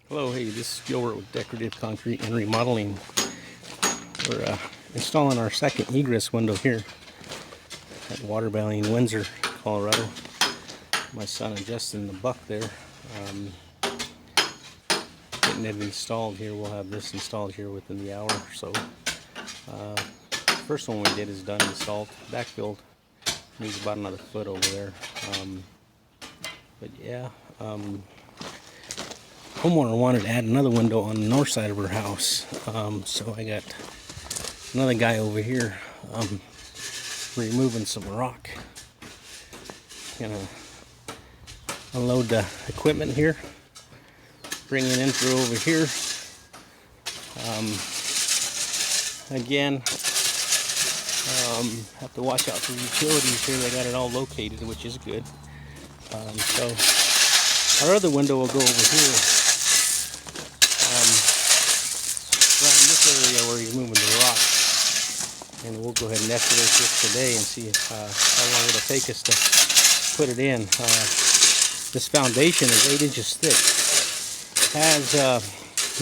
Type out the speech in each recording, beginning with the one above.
Hello, hey, this is Gilbert with Decorative Concrete and Remodeling. We're installing our second egress window here at Water Valley in Windsor, Colorado. My son and Justin the buck there. Getting it installed here. We'll have this installed here within the hour or so. First one we did is done, installed, backfilled. Needs about another foot over there. But yeah, homeowner wanted to add another window on the north side of her house, so I got another guy over here removing some rock. Gonna unload the equipment here, bring it in through over here. Again, have to watch out for utilities here. They got it all located, which is good. So our other window will go over here. Right in this area where he's moving the rock, and we'll go ahead and excavate this today and see how long it'll take us to put it in. This foundation is 8 inches thick. Has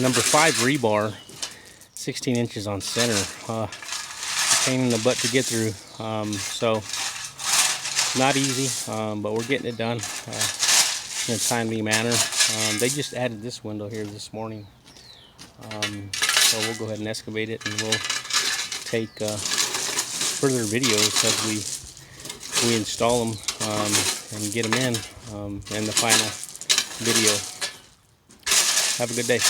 number 5 rebar, 16 inches on center. Pain in the butt to get through, so not easy, but we're getting it done in a timely manner. They just added this window here this morning. So we'll go ahead and excavate it, and we'll take further videos as we install them and get them in the final video. Have a good day.